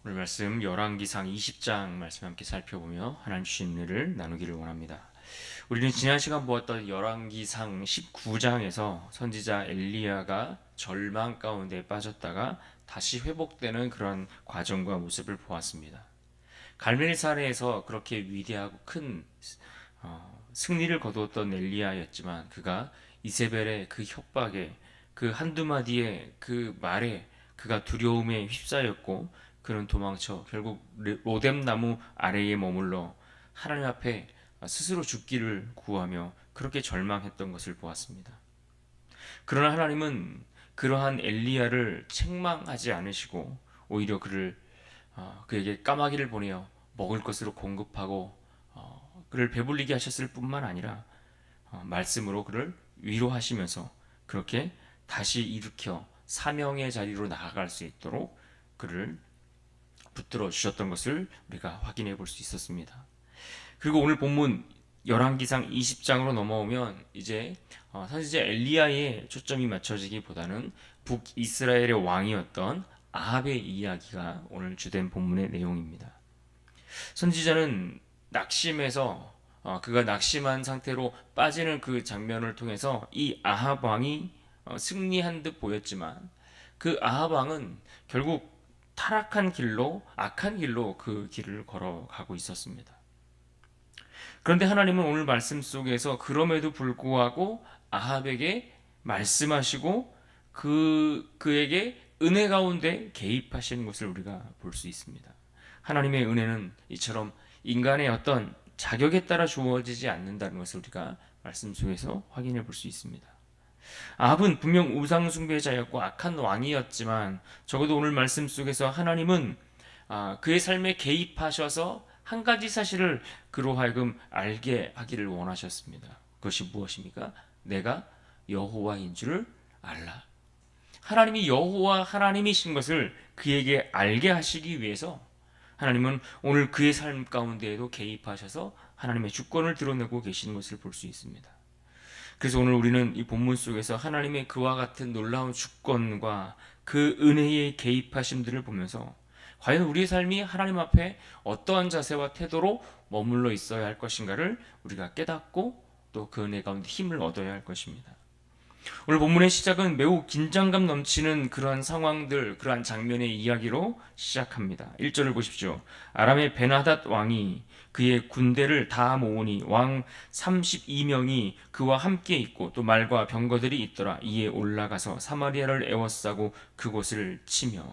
오늘 말씀 열왕기상 20장 말씀 함께 살펴보며 하나님 주신 은혜를 나누기를 원합니다. 우리는 지난 시간 보았던 열왕기상 19장에서 선지자 엘리야가 절망 가운데 빠졌다가 다시 회복되는 그런 과정과 모습을 보았습니다. 갈멜산에서 그렇게 위대하고 큰 승리를 거두었던 엘리야였지만 그가 이세벨의 그 협박에 그 한두 마디의 그 말에 그가 두려움에 휩싸였고 그는 도망쳐 결국 로뎀 나무 아래에 머물러 하나님 앞에 스스로 죽기를 구하며 그렇게 절망했던 것을 보았습니다. 그러나 하나님은 그러한 엘리야를 책망하지 않으시고 오히려 그에게 까마귀를 보내어 먹을 것으로 공급하고 그를 배불리게 하셨을 뿐만 아니라 말씀으로 그를 위로하시면서 그렇게 다시 일으켜 사명의 자리로 나아갈 수 있도록 그를 붙들어 주셨던 것을 우리가 확인해 볼 수 있었습니다. 그리고 오늘 본문 열왕기상 20장으로 넘어오면 이제 선지자 엘리야의 초점이 맞춰지기보다는 북이스라엘의 왕이었던 아합의 이야기가 오늘 주된 본문의 내용입니다. 선지자는 낙심해서 그가 낙심한 상태로 빠지는 그 장면을 통해서 이 아합 왕이 승리한 듯 보였지만 그 아합 왕은 결국 타락한 길로 악한 길로 그 길을 걸어가고 있었습니다. 그런데 하나님은 오늘 말씀 속에서 그럼에도 불구하고 아합에게 말씀하시고 그에게 은혜 가운데 개입하시는 것을 우리가 볼 수 있습니다. 하나님의 은혜는 이처럼 인간의 어떤 자격에 따라 주어지지 않는다는 것을 우리가 말씀 속에서 확인해 볼 수 있습니다. 아합은 분명 우상 숭배자였고 악한 왕이었지만 적어도 오늘 말씀 속에서 하나님은 그의 삶에 개입하셔서 한 가지 사실을 그로 하여금 알게 하기를 원하셨습니다. 그것이 무엇입니까? 내가 여호와인 줄을 알라. 하나님이 여호와 하나님이신 것을 그에게 알게 하시기 위해서 하나님은 오늘 그의 삶 가운데에도 개입하셔서 하나님의 주권을 드러내고 계시는 것을 볼 수 있습니다. 그래서 오늘 우리는 이 본문 속에서 하나님의 그와 같은 놀라운 주권과 그 은혜의 개입하심들을 보면서 과연 우리의 삶이 하나님 앞에 어떠한 자세와 태도로 머물러 있어야 할 것인가를 우리가 깨닫고 또 그 은혜 가운데 힘을 얻어야 할 것입니다. 오늘 본문의 시작은 매우 긴장감 넘치는 그러한 상황들, 그러한 장면의 이야기로 시작합니다. 1절을 보십시오. 아람의 베나닷 왕이 그의 군대를 다 모으니 왕 32명이 그와 함께 있고 또 말과 병거들이 있더라. 이에 올라가서 사마리아를 에워싸고 그곳을 치며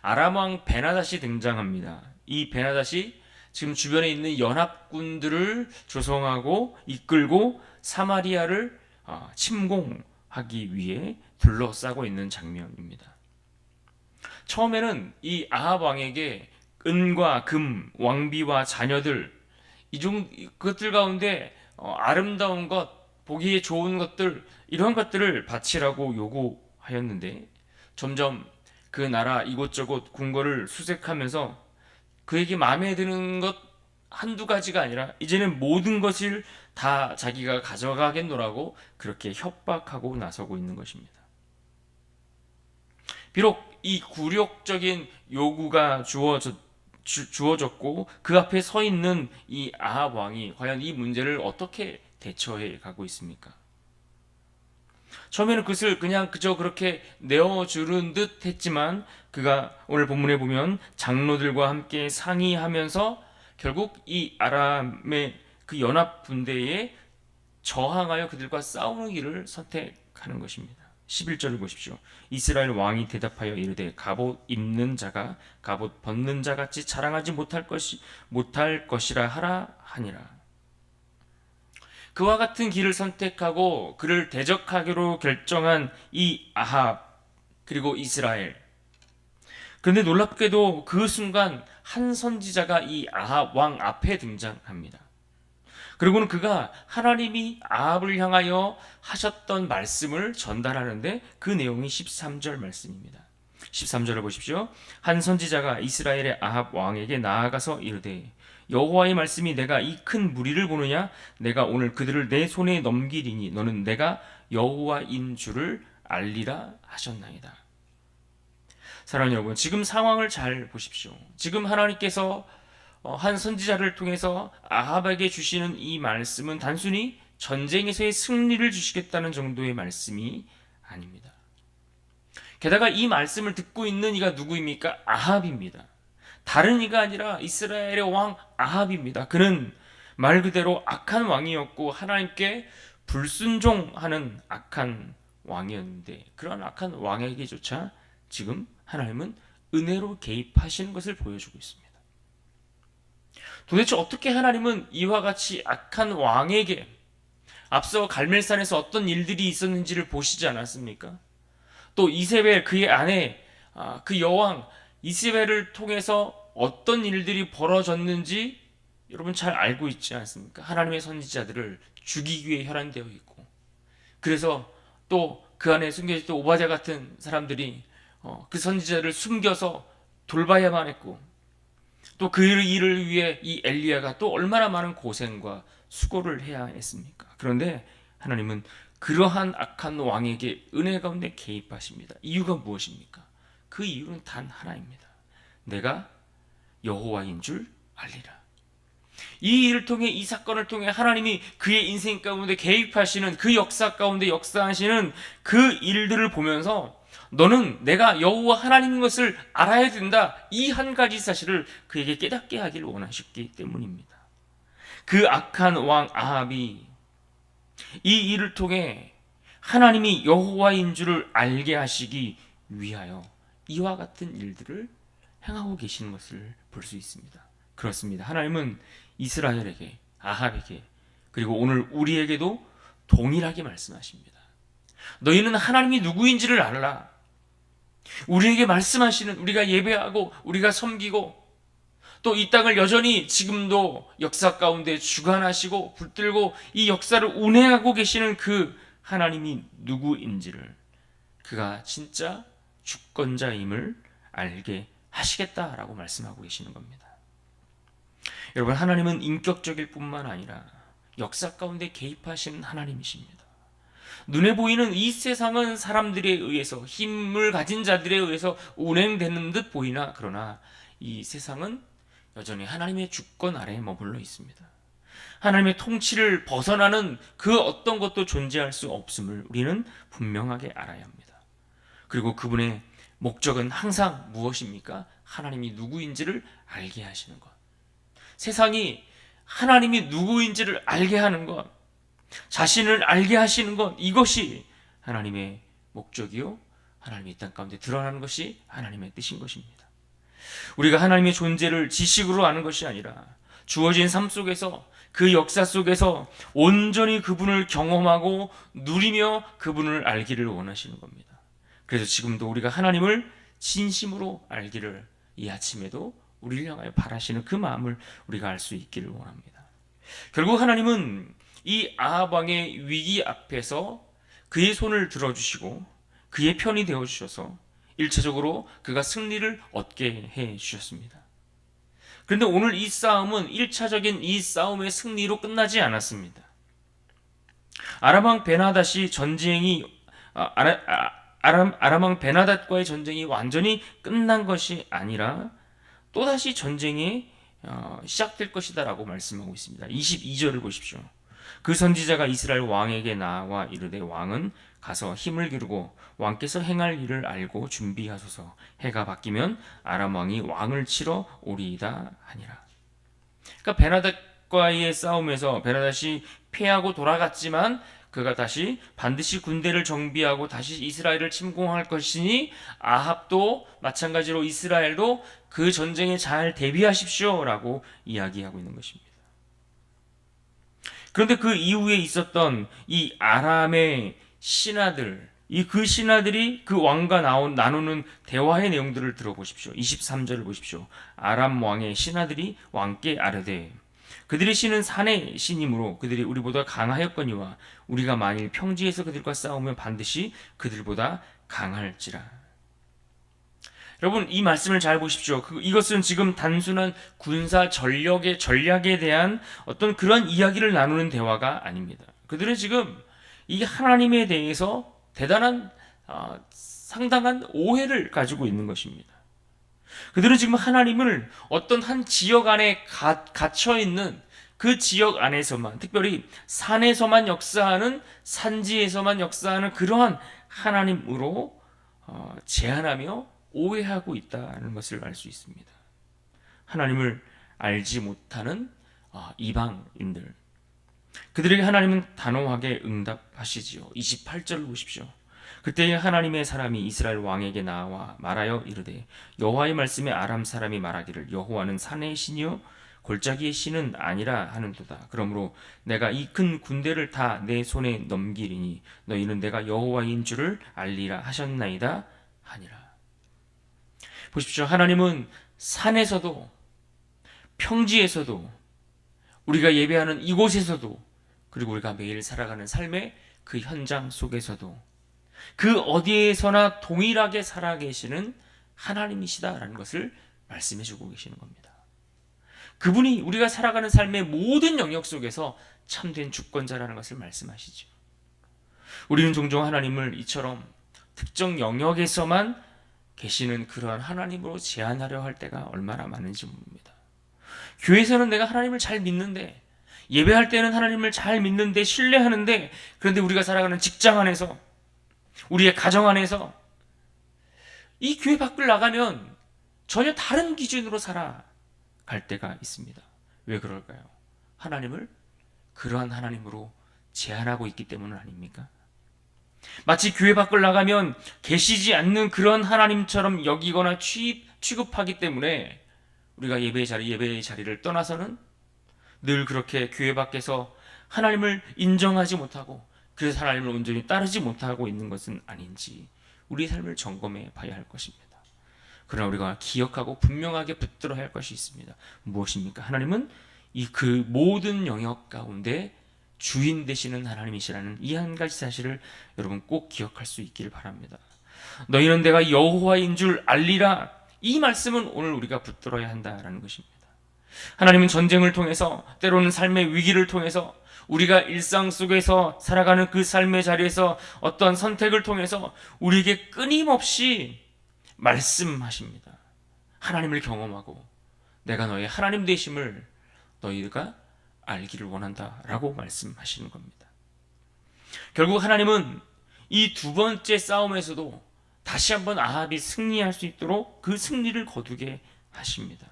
아람 왕 베나닷이 등장합니다. 이 베나닷이 지금 주변에 있는 연합군들을 조성하고 이끌고 사마리아를 침공하기 위해 둘러싸고 있는 장면입니다. 처음에는 이 아합 왕에게 은과 금, 왕비와 자녀들 그것들 가운데 아름다운 것, 보기에 좋은 것들 이런 것들을 바치라고 요구하였는데 점점 그 나라 이곳저곳 궁궐을 수색하면서 그에게 마음에 드는 것 한두 가지가 아니라 이제는 모든 것을 다 자기가 가져가겠노라고 그렇게 협박하고 나서고 있는 것입니다. 비록 이 굴욕적인 요구가 주어졌고 그 앞에 서 있는 이 아합 왕이 과연 이 문제를 어떻게 대처해 가고 있습니까? 처음에는 그것을 그냥 그저 그렇게 내어주는 듯 했지만 그가 오늘 본문에 보면 장로들과 함께 상의하면서 결국 이 아람의 그 연합 군대에 저항하여 그들과 싸우는 길을 선택하는 것입니다. 11절을 보십시오. 이스라엘 왕이 대답하여 이르되 갑옷 입는 자가 갑옷 벗는 자 같이 자랑하지 못할 것이라 하라 하니라. 그와 같은 길을 선택하고 그를 대적하기로 결정한 이 아합 그리고 이스라엘. 그런데 놀랍게도 그 순간 한 선지자가 이 아합 왕 앞에 등장합니다. 그리고는 그가 하나님이 아합을 향하여 하셨던 말씀을 전달하는데 그 내용이 13절 말씀입니다. 13절을 보십시오. 한 선지자가 이스라엘의 아합 왕에게 나아가서 이르되 여호와의 말씀이 내가 이 큰 무리를 보느냐 내가 오늘 그들을 내 손에 넘기리니 너는 내가 여호와인 줄을 알리라 하셨나이다. 사랑하는 여러분, 지금 상황을 잘 보십시오. 지금 하나님께서 한 선지자를 통해서 아합에게 주시는 이 말씀은 단순히 전쟁에서의 승리를 주시겠다는 정도의 말씀이 아닙니다. 게다가 이 말씀을 듣고 있는 이가 누구입니까? 아합입니다. 다른 이가 아니라 이스라엘의 왕 아합입니다. 그는 말 그대로 악한 왕이었고 하나님께 불순종하는 악한 왕이었는데, 그런 악한 왕에게조차 지금 하나님은 은혜로 개입하시는 것을 보여주고 있습니다. 도대체 어떻게 하나님은 이와 같이 악한 왕에게, 앞서 갈멜산에서 어떤 일들이 있었는지를 보시지 않았습니까? 또 이세벨, 그의 아내, 그 여왕 이세벨을 통해서 어떤 일들이 벌어졌는지 여러분 잘 알고 있지 않습니까? 하나님의 선지자들을 죽이기 위해 혈안되어 있고, 그래서 또 그 안에 숨겨졌던 오바댜 같은 사람들이 그 선지자를 숨겨서 돌봐야만 했고, 또 그 일을 위해 이 엘리야가 또 얼마나 많은 고생과 수고를 해야 했습니까? 그런데 하나님은 그러한 악한 왕에게 은혜 가운데 개입하십니다. 이유가 무엇입니까? 그 이유는 단 하나입니다. 내가 여호와인 줄 알리라. 이 일을 통해, 이 사건을 통해 하나님이 그의 인생 가운데 개입하시는, 그 역사 가운데 역사하시는 그 일들을 보면서 너는 내가 여호와 하나님인 것을 알아야 된다, 이 한 가지 사실을 그에게 깨닫게 하기를 원하셨기 때문입니다. 그 악한 왕 아합이 이 일을 통해 하나님이 여호와인 줄을 알게 하시기 위하여 이와 같은 일들을 행하고 계시는 것을 볼 수 있습니다. 그렇습니다. 하나님은 이스라엘에게, 아합에게, 그리고 오늘 우리에게도 동일하게 말씀하십니다. 너희는 하나님이 누구인지를 알라. 우리에게 말씀하시는, 우리가 예배하고 우리가 섬기고 또 이 땅을 여전히 지금도 역사 가운데 주관하시고 붙들고 이 역사를 운행하고 계시는 그 하나님이 누구인지를, 그가 진짜 주권자임을 알게 하시겠다라고 말씀하고 계시는 겁니다. 여러분, 하나님은 인격적일 뿐만 아니라 역사 가운데 개입하시는 하나님이십니다. 눈에 보이는 이 세상은 사람들에 의해서, 힘을 가진 자들에 의해서 운행되는 듯 보이나, 그러나 이 세상은 여전히 하나님의 주권 아래에 머물러 있습니다. 하나님의 통치를 벗어나는 그 어떤 것도 존재할 수 없음을 우리는 분명하게 알아야 합니다. 그리고 그분의 목적은 항상 무엇입니까? 하나님이 누구인지를 알게 하시는 것. 세상이 하나님이 누구인지를 알게 하는 것, 자신을 알게 하시는 것, 이것이 하나님의 목적이요, 하나님이 이 땅 가운데 드러나는 것이 하나님의 뜻인 것입니다. 우리가 하나님의 존재를 지식으로 아는 것이 아니라 주어진 삶 속에서, 그 역사 속에서 온전히 그분을 경험하고 누리며 그분을 알기를 원하시는 겁니다. 그래서 지금도 우리가 하나님을 진심으로 알기를 이 아침에도 우리를 향하여 바라시는 그 마음을 우리가 알 수 있기를 원합니다. 결국 하나님은 이 아합 왕의 위기 앞에서 그의 손을 들어주시고 그의 편이 되어주셔서 1차적으로 그가 승리를 얻게 해주셨습니다. 그런데 오늘 이 싸움은 1차적인 이 싸움의 승리로 끝나지 않았습니다. 아람왕 베나닷이 전쟁이 아람왕 베나닷과의 전쟁이 완전히 끝난 것이 아니라 또다시 전쟁이 시작될 것이다라고 말씀하고 있습니다. 22절을 보십시오. 그 선지자가 이스라엘 왕에게 나와 이르되 왕은 가서 힘을 기르고 왕께서 행할 일을 알고 준비하소서. 해가 바뀌면 아람 왕이 왕을 치러 오리이다 하니라. 그러니까 베나닷과의 싸움에서 베나닷이 패하고 돌아갔지만 그가 다시 반드시 군대를 정비하고 다시 이스라엘을 침공할 것이니 아합도 마찬가지로 이스라엘도 그 전쟁에 잘 대비하십시오라고 이야기하고 있는 것입니다. 그런데 그 이후에 있었던 이 아람의 신하들, 그 신하들이 그 왕과 나누는 대화의 내용들을 들어보십시오. 23절을 보십시오. 아람 왕의 신하들이 왕께 아뢰되 그들의 신은 산의 신이므로 그들이 우리보다 강하였거니와 우리가 만일 평지에서 그들과 싸우면 반드시 그들보다 강할지라. 여러분, 이 말씀을 잘 보십시오. 이것은 지금 단순한 군사 전략에 대한 어떤 그런 이야기를 나누는 대화가 아닙니다. 그들은 지금 이 하나님에 대해서 대단한 상당한 오해를 가지고 있는 것입니다. 그들은 지금 하나님을 어떤 한 지역 안에 갇혀 있는 그 지역 안에서만, 특별히 산에서만 역사하는, 산지에서만 역사하는 그러한 하나님으로 제한하며 오해하고 있다는 것을 알 수 있습니다. 하나님을 알지 못하는 이방인들, 그들에게 하나님은 단호하게 응답하시지요. 28절을 보십시오. 그때 하나님의 사람이 이스라엘 왕에게 나와 말하여 이르되 여호와의 말씀에 아람 사람이 말하기를 여호와는 산의 신이요 골짜기의 신은 아니라 하는도다. 그러므로 내가 이 큰 군대를 다 내 손에 넘기리니 너희는 내가 여호와인 줄을 알리라 하셨나이다 하니라. 보십시오. 하나님은 산에서도 평지에서도 우리가 예배하는 이곳에서도 그리고 우리가 매일 살아가는 삶의 그 현장 속에서도 그 어디에서나 동일하게 살아계시는 하나님이시다라는 것을 말씀해주고 계시는 겁니다. 그분이 우리가 살아가는 삶의 모든 영역 속에서 참된 주권자라는 것을 말씀하시죠. 우리는 종종 하나님을 이처럼 특정 영역에서만 계시는 그러한 하나님으로 제한하려 할 때가 얼마나 많은지 모릅니다. 교회에서는 내가 하나님을 잘 믿는데, 예배할 때는 하나님을 잘 믿는데, 신뢰하는데, 그런데 우리가 살아가는 직장 안에서, 우리의 가정 안에서 이 교회 밖을 나가면 전혀 다른 기준으로 살아갈 때가 있습니다. 왜 그럴까요? 하나님을 그러한 하나님으로 제한하고 있기 때문은 아닙니까? 마치 교회 밖을 나가면 계시지 않는 그런 하나님처럼 여기거나 취급하기 때문에 우리가 예배의 자리를 떠나서는 늘 그렇게 교회 밖에서 하나님을 인정하지 못하고 그래서 하나님을 온전히 따르지 못하고 있는 것은 아닌지 우리 삶을 점검해 봐야 할 것입니다. 그러나 우리가 기억하고 분명하게 붙들어야 할 것이 있습니다. 무엇입니까? 하나님은 이 그 모든 영역 가운데 주인 되시는 하나님이시라는 이 한 가지 사실을 여러분 꼭 기억할 수 있기를 바랍니다. 너희는 내가 여호와인 줄 알리라. 이 말씀은 오늘 우리가 붙들어야 한다라는 것입니다. 하나님은 전쟁을 통해서, 때로는 삶의 위기를 통해서, 우리가 일상 속에서 살아가는 그 삶의 자리에서 어떤 선택을 통해서 우리에게 끊임없이 말씀하십니다. 하나님을 경험하고 내가 너의 하나님 되심을 너희가 알기를 원한다라고 말씀하시는 겁니다. 결국 하나님은 이 두 번째 싸움에서도 다시 한번 아합이 승리할 수 있도록 그 승리를 거두게 하십니다.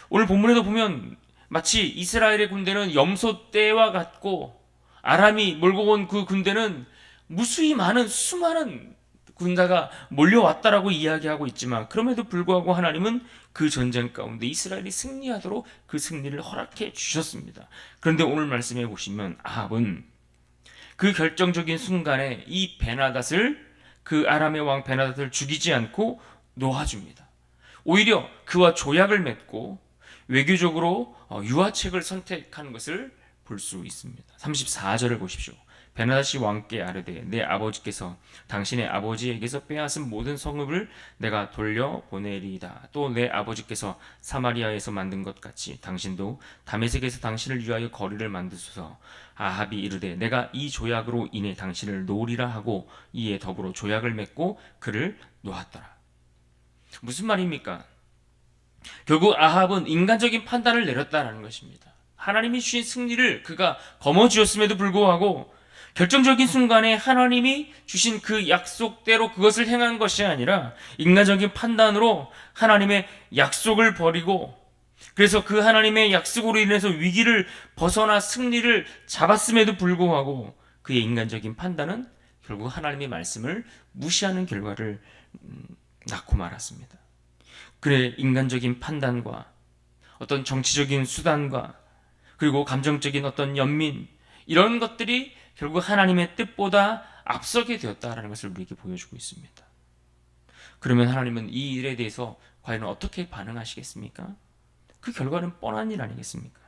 오늘 본문에도 보면 마치 이스라엘의 군대는 염소 떼와 같고 아람이 몰고 온 그 군대는 무수히 많은 수많은 군사가 몰려왔다라고 이야기하고 있지만 그럼에도 불구하고 하나님은 그 전쟁 가운데 이스라엘이 승리하도록 그 승리를 허락해 주셨습니다. 그런데 오늘 말씀해 보시면 아합은 그 결정적인 순간에 이 그 아람의 왕 베나닷을 죽이지 않고 놓아줍니다. 오히려 그와 조약을 맺고 외교적으로 유화책을 선택한 것을 볼 수 있습니다. 34절을 보십시오. 베나닷이 왕께 아뢰되 내 아버지께서 당신의 아버지에게서 빼앗은 모든 성읍을 내가 돌려보내리이다. 또 내 아버지께서 사마리아에서 만든 것 같이 당신도 다메섹에서 당신을 위하여 거리를 만드소서. 아합이 이르되 내가 이 조약으로 인해 당신을 놓으리라 하고 이에 더불어 조약을 맺고 그를 놓았더라. 무슨 말입니까? 결국 아합은 인간적인 판단을 내렸다는 것입니다. 하나님이 주신 승리를 그가 거머쥐었음에도 불구하고 결정적인 순간에 하나님이 주신 그 약속대로 그것을 행한 것이 아니라 인간적인 판단으로 하나님의 약속을 버리고 그래서 그 하나님의 약속으로 인해서 위기를 벗어나 승리를 잡았음에도 불구하고 그의 인간적인 판단은 결국 하나님의 말씀을 무시하는 결과를 낳고 말았습니다. 그의 인간적인 판단과 어떤 정치적인 수단과 그리고 감정적인 어떤 연민 이런 것들이 결국 하나님의 뜻보다 앞서게 되었다라는 것을 우리에게 보여주고 있습니다. 그러면 하나님은 이 일에 대해서 과연 어떻게 반응하시겠습니까? 그 결과는 뻔한 일 아니겠습니까?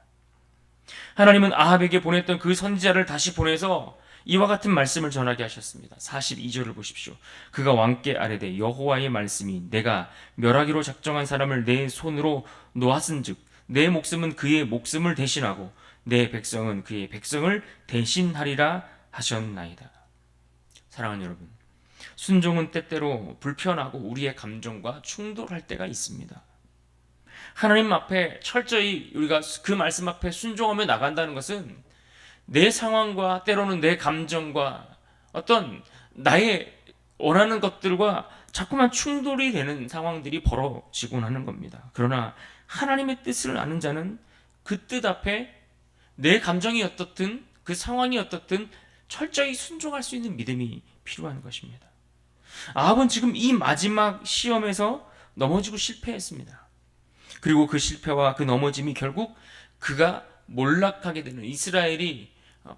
하나님은 아합에게 보냈던 그 선지자를 다시 보내서 이와 같은 말씀을 전하게 하셨습니다. 42절을 보십시오. 그가 왕께 아뢰되 여호와의 말씀이 내가 멸하기로 작정한 사람을 내 손으로 놓았은즉 내 목숨은 그의 목숨을 대신하고 내 백성은 그의 백성을 대신하리라 하셨나이다. 사랑하는 여러분, 순종은 때때로 불편하고 우리의 감정과 충돌할 때가 있습니다. 하나님 앞에 철저히 우리가 그 말씀 앞에 순종하며 나간다는 것은 내 상황과 때로는 내 감정과 어떤 나의 원하는 것들과 자꾸만 충돌이 되는 상황들이 벌어지곤 하는 겁니다. 그러나 하나님의 뜻을 아는 자는 그 뜻 앞에 내 감정이 어떻든 그 상황이 어떻든 철저히 순종할 수 있는 믿음이 필요한 것입니다. 아합은 지금 이 마지막 시험에서 넘어지고 실패했습니다. 그리고 그 실패와 그 넘어짐이 결국 그가 몰락하게 되는, 이스라엘이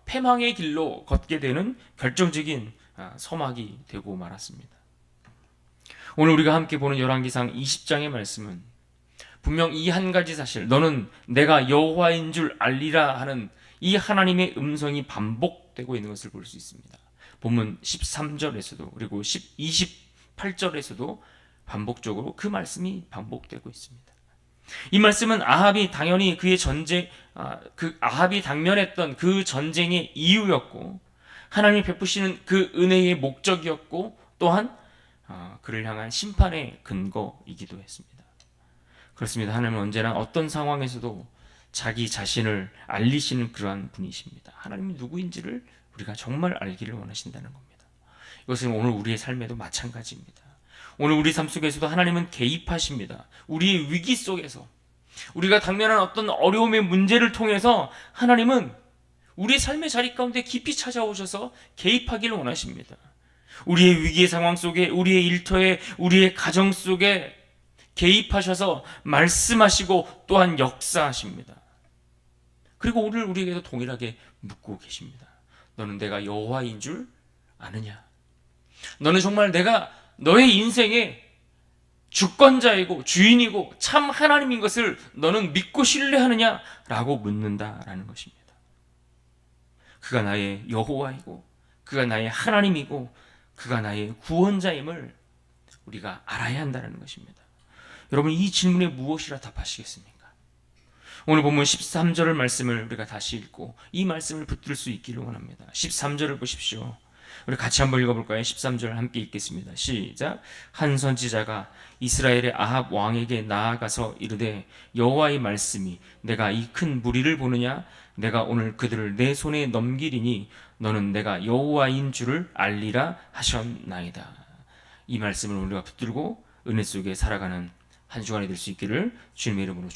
패망의 길로 걷게 되는 결정적인 서막이 되고 말았습니다. 오늘 우리가 함께 보는 열왕기상 20장의 말씀은 분명 이 한 가지 사실, 너는 내가 여호와인 줄 알리라 하는 이 하나님의 음성이 반복되고 있는 것을 볼 수 있습니다. 본문 13절에서도 그리고 28절에서도 반복적으로 그 말씀이 반복되고 있습니다. 이 말씀은 아합이 당연히 아합이 당면했던 그 전쟁의 이유였고, 하나님이 베푸시는 그 은혜의 목적이었고, 또한 그를 향한 심판의 근거이기도 했습니다. 그렇습니다. 하나님은 언제나 어떤 상황에서도 자기 자신을 알리시는 그러한 분이십니다. 하나님이 누구인지를 우리가 정말 알기를 원하신다는 겁니다. 이것은 오늘 우리의 삶에도 마찬가지입니다. 오늘 우리 삶 속에서도 하나님은 개입하십니다. 우리의 위기 속에서, 우리가 당면한 어떤 어려움의 문제를 통해서 하나님은 우리의 삶의 자리 가운데 깊이 찾아오셔서 개입하기를 원하십니다. 우리의 위기의 상황 속에, 우리의 일터에, 우리의 가정 속에 개입하셔서 말씀하시고 또한 역사하십니다. 그리고 오늘 우리에게도 동일하게 묻고 계십니다. 너는 내가 여호와인 줄 아느냐? 너는 정말 내가 너의 인생의 주권자이고 주인이고 참 하나님인 것을 너는 믿고 신뢰하느냐? 라고 묻는다라는 것입니다. 그가 나의 여호와이고 그가 나의 하나님이고 그가 나의 구원자임을 우리가 알아야 한다는 것입니다. 여러분, 이 질문에 무엇이라 답하시겠습니까? 오늘 본문 13절의 말씀을 우리가 다시 읽고 이 말씀을 붙들 수 있기를 원합니다. 13절을 보십시오. 우리 같이 한번 읽어볼까요? 13절 함께 읽겠습니다. 시작. 한 선지자가 이스라엘의 아합 왕에게 나아가서 이르되 여호와의 말씀이 내가 이 큰 무리를 보느냐? 내가 오늘 그들을 내 손에 넘기리니 너는 내가 여호와인 줄을 알리라 하셨나이다. 이 말씀을 우리가 붙들고 은혜 속에 살아가는 한 주간이 될 수 있기를 주님의 이름으로